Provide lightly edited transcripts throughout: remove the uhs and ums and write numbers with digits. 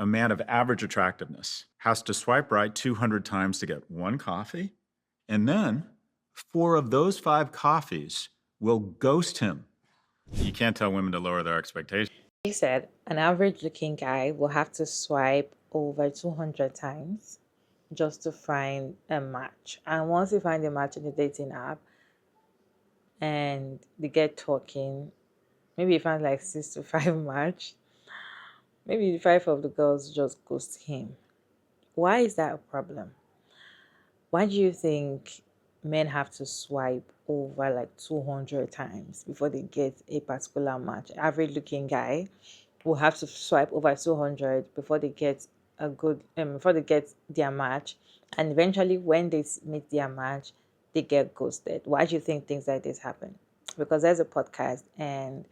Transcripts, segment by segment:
A man of average attractiveness has to swipe right 200 times to get one coffee, and then 4 of those 5 coffees will ghost him. You can't tell women to lower their expectations. He said an average looking guy will have to swipe over 200 times just to find a match. And once you find a match in the dating app and they get talking, maybe you find like 6 to 5 match, maybe 5 of the girls just ghost him. Why is that a problem? Why do you think men have to swipe over like 200 times before they get a particular match? Average looking guy will have to swipe over 200 before they get a good before they get their match, and eventually when they meet their match they get ghosted. Why do you think things like this happen? Because there's a podcast, and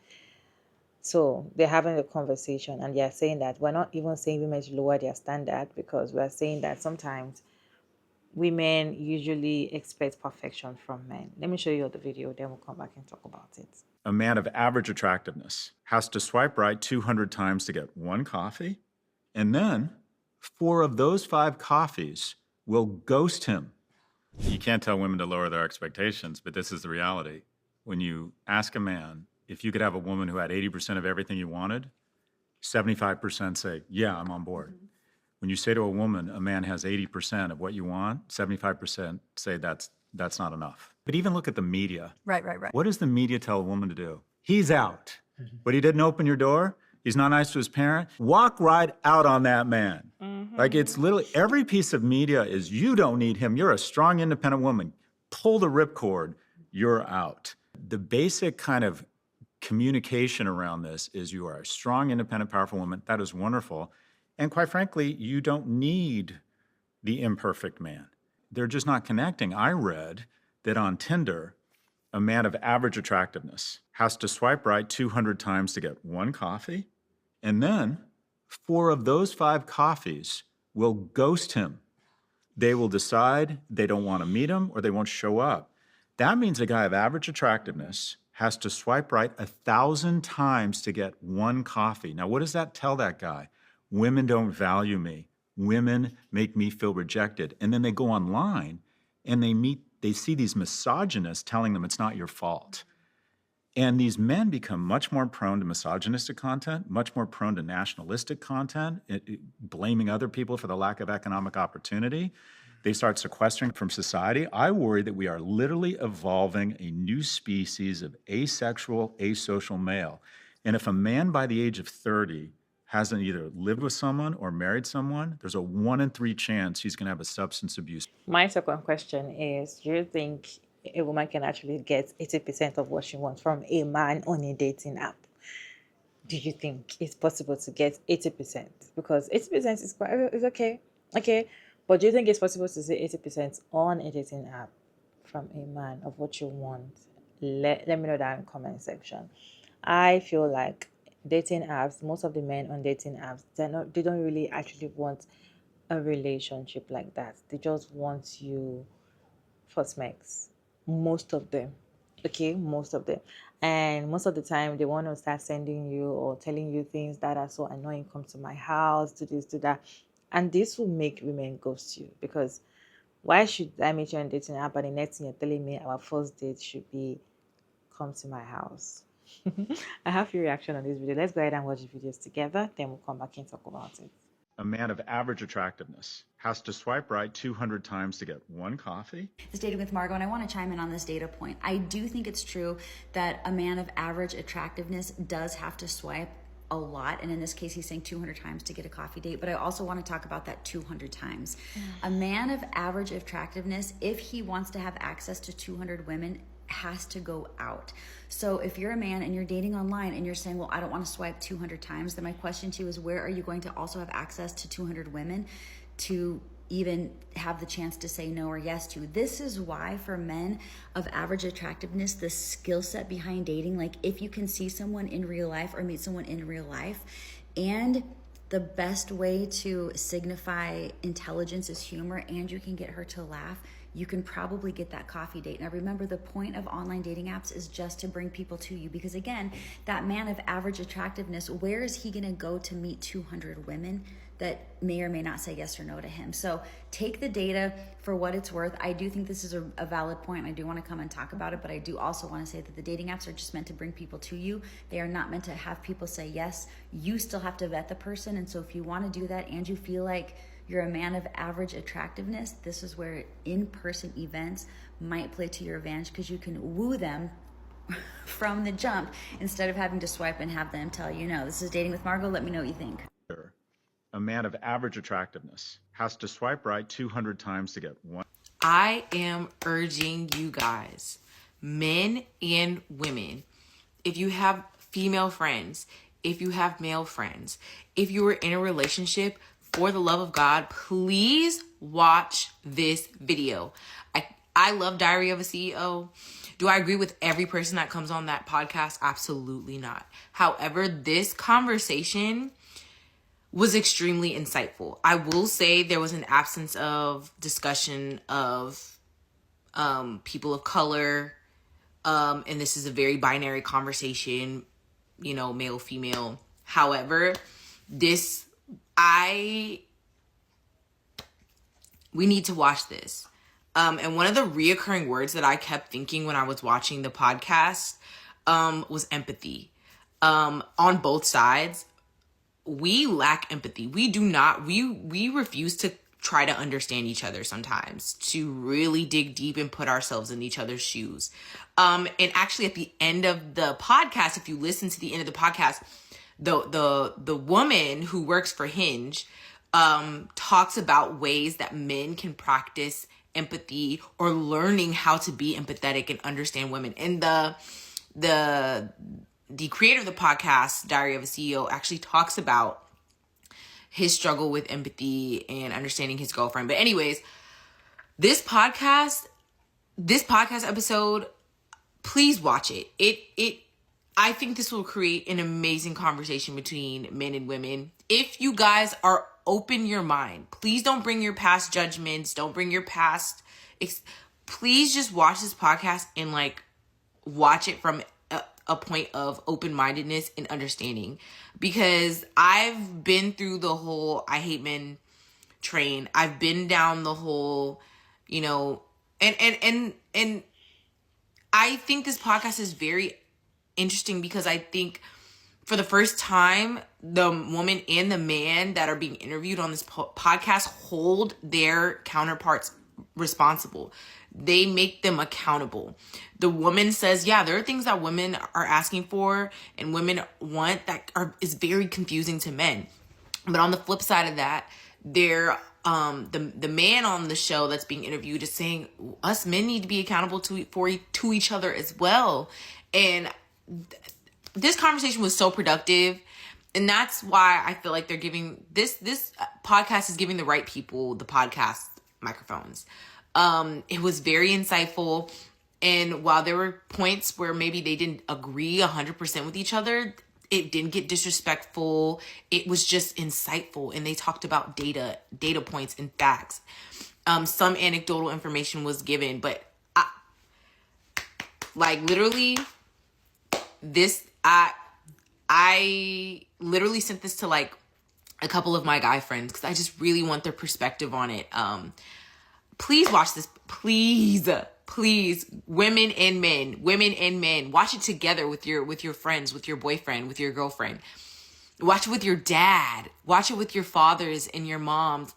so they're having a conversation and they're saying that we're not even saying women to lower their standard, because we're saying that sometimes women usually expect perfection from men. Let me show you the video, then we'll come back and talk about it. A man of average attractiveness has to swipe right 200 times to get one coffee, and then 4 of those 5 coffees will ghost him. You can't tell women to lower their expectations, but this is the reality. When you ask a man if you could have a woman who had 80% of everything you wanted, 75% say, yeah, I'm on board. When you say to a woman, a man has 80% of what you want, 75% say that's not enough. But even look at the media. Right. What does the media tell a woman to do? He's out. But he didn't open your door. He's not nice to his parent. Walk right out on that man. Like, it's literally every piece of media is, you don't need him. You're a strong, independent woman. Pull the ripcord. You're out. The basic kind of communication around this is, you are a strong, independent, powerful woman. That is wonderful. And quite frankly, you don't need the imperfect man. They're just not connecting. I read that on Tinder, a man of average attractiveness has to swipe right 200 times to get one coffee, and then 4 of those 5 coffees will ghost him. They will decide they don't want to meet him, or they won't show up. That means a guy of average attractiveness has to swipe right 1,000 times to get one coffee. Now, what does that tell that guy? Women don't value me. Women make me feel rejected. And then they go online and they see these misogynists telling them it's not your fault. And these men become much more prone to misogynistic content, much more prone to nationalistic content, blaming other people for the lack of economic opportunity. They start sequestering from society. I worry that we are literally evolving a new species of asexual, asocial male. And if a man by the age of 30 hasn't either lived with someone or married someone, there's a 1 in 3 chance he's going to have a substance abuse. My second question is, do you think a woman can actually get 80% of what she wants from a man on a dating app? Do you think it's possible to get 80%? Because 80% is okay. Okay. But do you think it's possible to say 80% on a dating app from a man of what you want? Let me know that in the comment section. I feel like dating apps, most of the men on dating apps, they don't really actually want a relationship like that. They just want you for sex. Most of them. Okay, most of them. And most of the time they want to start sending you or telling you things that are so annoying. Come to my house, do this, do that. And this will make women ghost you, because why should I meet you on dating app and the next thing you're telling me our first date should be come to my house? I have your reaction on this video. Let's go ahead and watch the videos together, then we'll come back and talk about it. A man of average attractiveness has to swipe right 200 times to get one coffee. This Dating with Margot, and I want to chime in on this data point. I do think it's true that a man of average attractiveness does have to swipe a lot, and in this case he's saying 200 times to get a coffee date, but I also want to talk about that 200 times. A man of average attractiveness, if he wants to have access to 200 women, has to go out. So if you're a man and you're dating online and you're saying, well, I don't want to swipe 200 times, then my question to you is, where are you going to also have access to 200 women to even have the chance to say no or yes to? This is why for men of average attractiveness, the skill set behind dating, like if you can see someone in real life or meet someone in real life, and the best way to signify intelligence is humor, and you can get her to laugh, you can probably get that coffee date. Now remember, the point of online dating apps is just to bring people to you, because again, that man of average attractiveness, where is he gonna go to meet 200 women that may or may not say yes or no to him? So take the data for what it's worth. I do think this is a valid point, and I do want to come and talk about it, but I do also want to say that the dating apps are just meant to bring people to you. They are not meant to have people say yes. You still have to vet the person, and so if you want to do that and you feel like you're a man of average attractiveness, this is where in-person events might play to your advantage, because you can woo them from the jump instead of having to swipe and have them tell you no. This is Dating with Margot. Let me know what you think. A man of average attractiveness has to swipe right 200 times to get one. I am urging you guys, men and women, if you have female friends, if you have male friends, if you are in a relationship, for the love of God, please watch this video. I love Diary of a CEO. Do I agree with every person that comes on that podcast? Absolutely not. However, this conversation was extremely insightful. I will say there was an absence of discussion of people of color, and this is a very binary conversation, you know, male, female. However, we need to watch this. And one of the reoccurring words that I kept thinking when I was watching the podcast was empathy. On both sides, we lack empathy. We do not, we refuse to try to understand each other sometimes, to really dig deep and put ourselves in each other's shoes. And actually at the end of the podcast, if you listen to the end of the podcast, the woman who works for Hinge talks about ways that men can practice empathy or learning how to be empathetic and understand women. And the creator of the podcast, Diary of a CEO, actually talks about his struggle with empathy and understanding his girlfriend. But anyways, this podcast episode, please watch it. I think this will create an amazing conversation between men and women. If you guys are open your mind, please don't bring your past judgments. Don't bring your past. Please just watch this podcast and watch it from a point of open-mindedness and understanding, because I've been through the whole I hate men train. I've been down the whole, you know, and I think this podcast is very interesting, because I think for the first time, the woman and the man that are being interviewed on this podcast hold their counterparts responsible. They make them accountable. The woman says, yeah, there are things that women are asking for and women want that is very confusing to men. But on the flip side of that, the man on the show that's being interviewed is saying us men need to be accountable to each other as well. And this conversation was so productive. And that's why I feel like they're giving this podcast is giving the right people the podcast microphones. It was very insightful. And while there were points where maybe they didn't agree 100% with each other, it didn't get disrespectful. It was just insightful. And they talked about data points and facts. Some anecdotal information was given, but literally I literally sent this to a couple of my guy friends because I just really want their perspective on it. Please watch this. Please, women and men, watch it together with your friends, with your boyfriend, with your girlfriend. Watch it with your dad. Watch it with your fathers and your moms.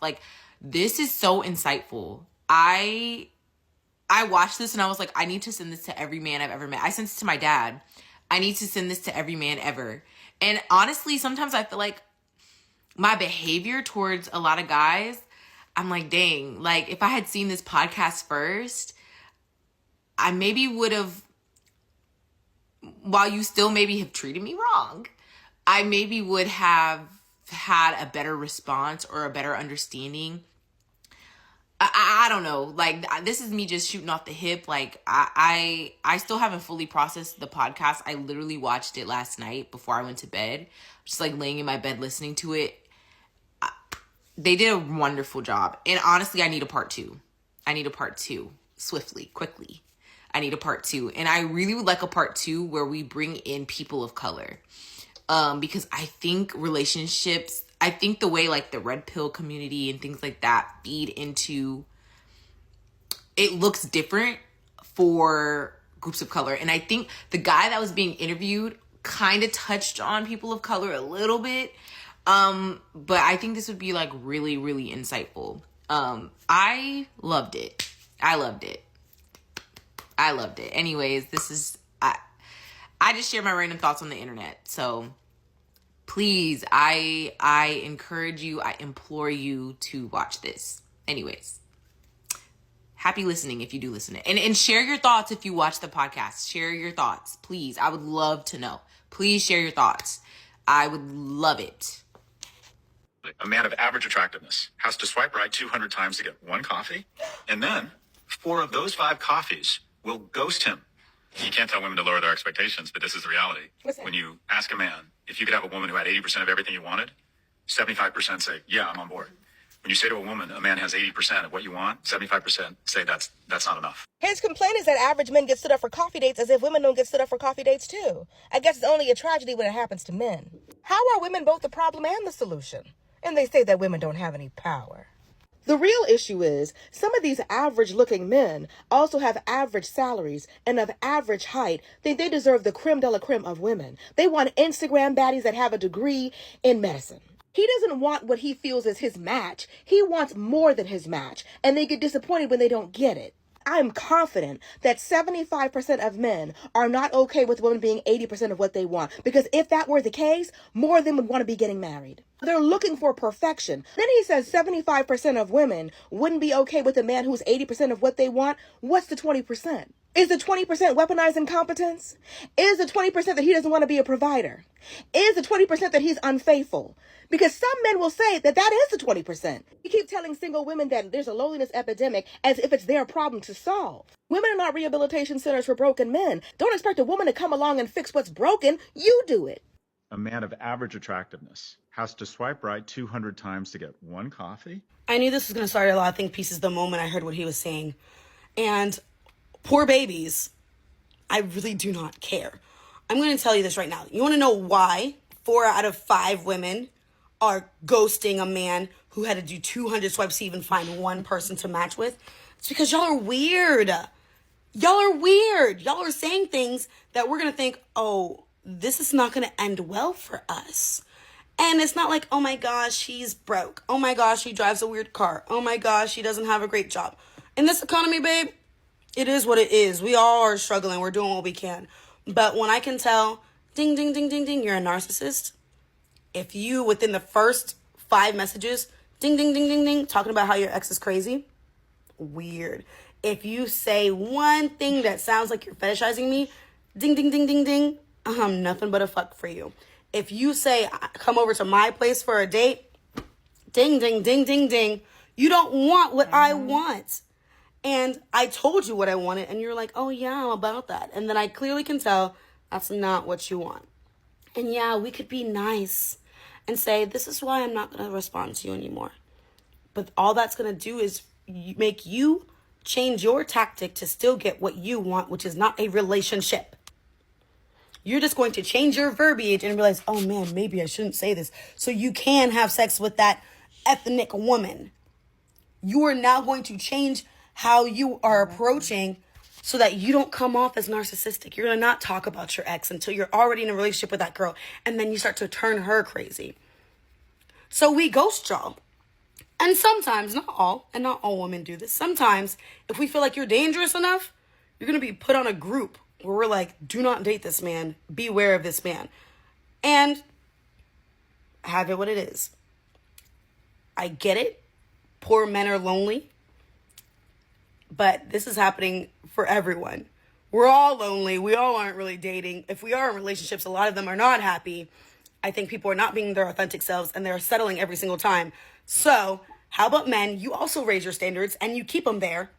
This is so insightful. I watched this and I was like, I need to send this to every man I've ever met. I sent this to my dad. I need to send this to every man ever. And honestly, sometimes I feel like my behavior towards a lot of guys, I'm like, dang, if I had seen this podcast first, I maybe would have, while you still maybe have treated me wrong, I maybe would have had a better response or a better understanding. I don't know. This is me just shooting off the hip. I still haven't fully processed the podcast. I literally watched it last night before I went to bed. Just laying in my bed listening to it. They did a wonderful job. And honestly, I need a part 2. I need a part 2 swiftly, quickly. I need a part 2. And I really would like a part 2 where we bring in people of color. Because I think relationships, I think the way like the red pill community and things like that feed into, it looks different for groups of color. And I think the guy that was being interviewed kind of touched on people of color a little bit. But I think this would be like really, really insightful. I loved it. Anyways, this is, I just share my random thoughts on the internet. So please, I encourage you, I implore you to watch this. Anyways, happy listening if you do listen. And share your thoughts if you watch the podcast. Share your thoughts, please. I would love to know. Please share your thoughts. I would love it. A man of average attractiveness has to swipe right 200 times to get one coffee, and then 4 of those 5 coffees will ghost him. You can't tell women to lower their expectations, but this is the reality. When you ask a man if you could have a woman who had 80% of everything you wanted, 75% say, yeah, I'm on board. When you say to a woman, a man has 80% of what you want, 75% say that's not enough. His complaint is that average men get stood up for coffee dates as if women don't get stood up for coffee dates too. I guess it's only a tragedy when it happens to men. How are women both the problem and the solution? And they say that women don't have any power. The real issue is some of these average-looking men also have average salaries and of average height. Think they deserve the creme de la creme of women. They want Instagram baddies that have a degree in medicine. He doesn't want what he feels is his match. He wants more than his match, and they get disappointed when they don't get it. I'm confident that 75% of men are not okay with women being 80% of what they want. Because if that were the case, more of them would want to be getting married. They're looking for perfection. Then he says 75% of women wouldn't be okay with a man who's 80% of what they want. What's the 20%? Is the 20% weaponized incompetence? Is the 20% that he doesn't want to be a provider? Is the 20% that he's unfaithful? Because some men will say that that is the 20%. You keep telling single women that there's a loneliness epidemic as if it's their problem to solve. Women are not rehabilitation centers for broken men. Don't expect a woman to come along and fix what's broken. You do it. A man of average attractiveness has to swipe right 200 times to get one coffee. I knew this was going to start a lot of think pieces the moment I heard what he was saying. And poor babies, I really do not care. I'm going to tell you this right now. You want to know why 4 out of 5 women are ghosting a man who had to do 200 swipes to even find one person to match with? It's because y'all are weird. Y'all are weird. Y'all are saying things that we're going to think, oh, this is not going to end well for us. And it's not like, oh my gosh, she's broke. Oh my gosh, she drives a weird car. Oh my gosh, she doesn't have a great job. In this economy, babe, it is what it is. We all are struggling. We're doing what we can. But when I can tell, ding, ding, ding, ding, ding, you're a narcissist. If you, within the first 5 messages, ding, ding, ding, ding, ding, talking about how your ex is crazy, weird. If you say one thing that sounds like you're fetishizing me, ding, ding, ding, ding, ding, I'm nothing but a fuck for you. If you say, come over to my place for a date, ding, ding, ding, ding, ding, you don't want what I want. And I told you what I wanted, and you're like, oh, yeah, I'm about that. And then I clearly can tell that's not what you want. And yeah, we could be nice and say, this is why I'm not going to respond to you anymore. But all that's going to do is make you change your tactic to still get what you want, which is not a relationship. You're just going to change your verbiage and realize, oh, man, maybe I shouldn't say this. So you can have sex with that ethnic woman. You are now going to change how you are approaching so that you don't come off as narcissistic. You're going to not talk about your ex until you're already in a relationship with that girl, and then you start to turn her crazy. So we ghost y'all. And sometimes, not all women do this. Sometimes, if we feel like you're dangerous enough, you're going to be put on a group where we're like, do not date this man. Beware of this man. And have it what it is. I get it. Poor men are lonely. But this is happening for everyone. We're all lonely. We all aren't really dating. If we are in relationships, a lot of them are not happy. I think people are not being their authentic selves and they're settling every single time. So how about men? You also raise your standards and you keep them there.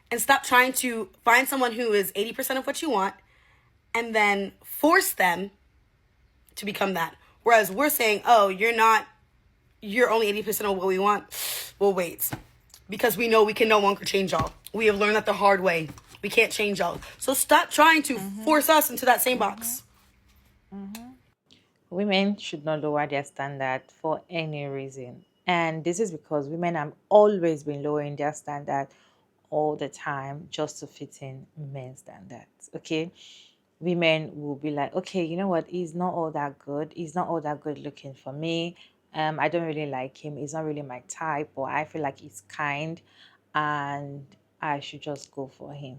And stop trying to find someone who is 80% of what you want and then force them to become that. Whereas we're saying, oh, you're only 80% of what we want. Well, wait. because we know we can no longer change y'all. We have learned that the hard way. We can't change y'all. So stop trying to force us into that same box. Women should not lower their standard for any reason. And this is because women have always been lowering their standard all the time just to fit in men's standards. Okay. Women will be like, okay, you know what? He's not all that good. He's not all that good looking for me. I don't really like him. He's not really my type, or I feel like he's kind and I should just go for him.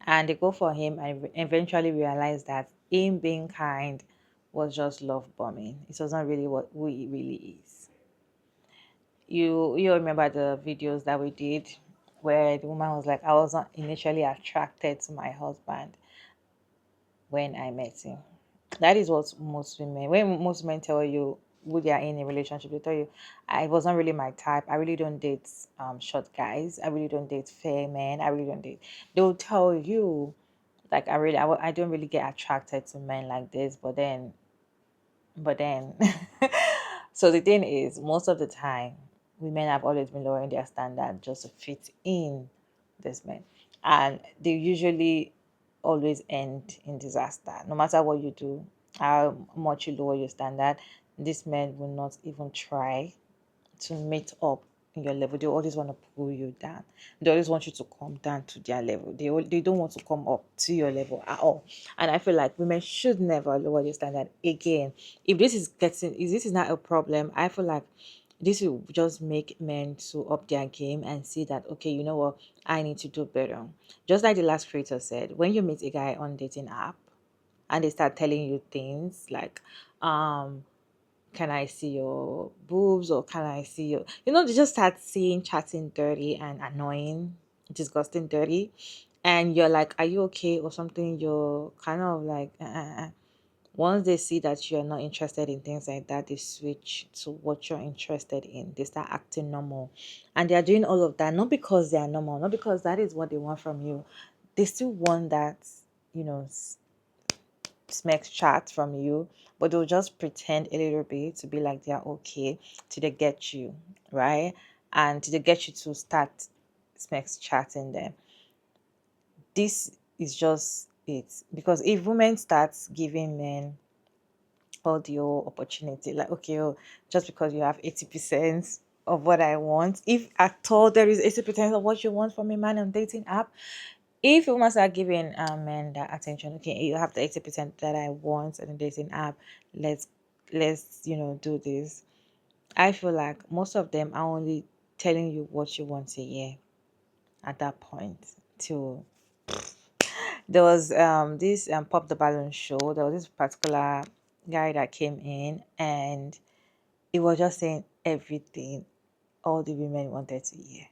And they go for him and eventually realize that him being kind was just love bombing. It was not really what who he really is. You remember the videos that we did where the woman was like, I was not initially attracted to my husband when I met him. That is what most women, when most men tell you who they are in a relationship, they tell you, I was not really my type. I really don't date short guys. I really don't date fair men. I really don't date. They will tell you, like, I don't really get attracted to men like this. But then, so the thing is, most of the time, women have always been lowering their standard just to fit in this men. And they usually always end in disaster. No matter what you do, how much you lower your standard, these men will not even try to meet up in your level. They always want to pull you down. They always want you to come down to their level. They don't want to come up to your level at all. And I feel like women should never lower their standard again. If this is not a problem, I feel like this will just make men to up their game and see that, okay, you know what, I need to do better. Just like the last creator said, when you meet a guy on dating app and they start telling you things like, can I see your boobs, or can I see your, they just start saying, chatting dirty and annoying, disgusting dirty. And you're like, are you okay? Or something, you're kind of like, Once they see that you're not interested in things like that, they switch to what you're interested in. They start acting normal. And they are doing all of that, not because they are normal, not because that is what they want from you. They still want that, you know, smex chat from you, but they'll just pretend a little bit to be like they're okay till they get you, right? And till they get you to start smex chatting them. This is just it. Because if women starts giving men all the whole opportunity, like, okay, just because you have 80% of what I want, if at all there is 80% of what you want from a man on dating app, if you must start giving men that attention, okay, you have the 80% that I want on a dating app, let's do this. I feel like most of them are only telling you what you want to hear at that point. Till there was this Pop the Balloon show. There was this particular guy that came in and he was just saying everything all the women wanted to hear.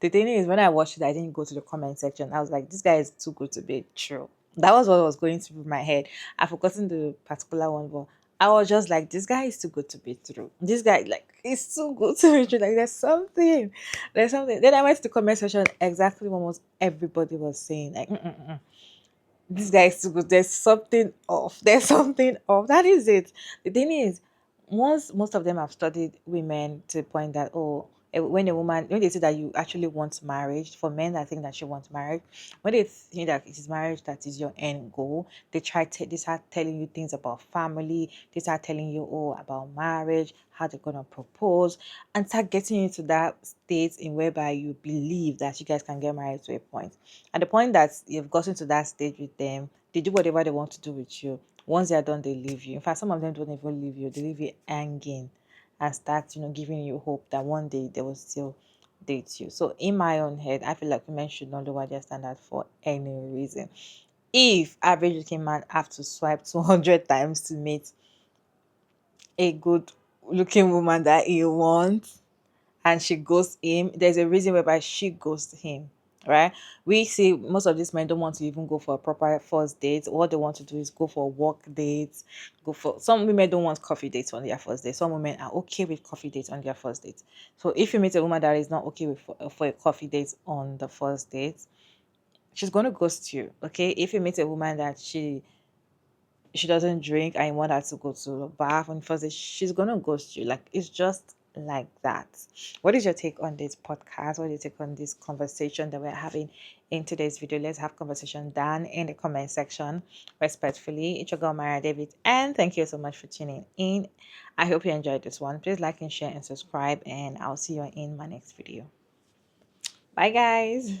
The thing is, when I watched it, I didn't go to the comment section. I was like, this guy is too good to be true. That was what was going through my head. I've forgotten the particular one, but I was just like, this guy is too good to be true. This guy, like, is too good to be true. Like, there's something. There's something. Then I went to the comment section, exactly what almost everybody was saying. Like, this guy is too good. There's something off. There's something off. That is it. The thing is, once most of them have studied women to the point that, when they say that you actually want marriage, for men that think that you want marriage, when they think that it is marriage that is your end goal, they start telling you things about family, they start telling you about marriage, how they're gonna propose, and start getting into that state in whereby you believe that you guys can get married to a point. At the point that you've gotten to that stage with them, they do whatever they want to do with you. Once they are done, they leave you. In fact, some of them don't even leave you. They leave you hanging and start, giving you hope that one day they will still date you. So in my own head, I feel like women should not lower their standard for any reason. If average looking man have to swipe 200 times to meet a good looking woman that he wants, and she ghosts him, there's a reason whereby she ghosts him, right? We see most of these men don't want to even go for a proper first date. What they want to do is go for work dates, some women don't want coffee dates on their first date. Some women are okay with coffee dates on their first date. So if you meet a woman that is not okay with for a coffee date on the first date, she's going to ghost you. Okay, if you meet a woman that she doesn't drink and you want her to go to the bath on first date, she's gonna ghost you. Like, it's just like that. What is your take on this podcast? What is your take on this conversation that we're having in today's video? Let's have conversation down in the comment section. Respectfully, it's your girl Mara David, and thank you so much for tuning in. I hope you enjoyed this one. Please like and share and subscribe, and I'll see you in my next video. Bye guys.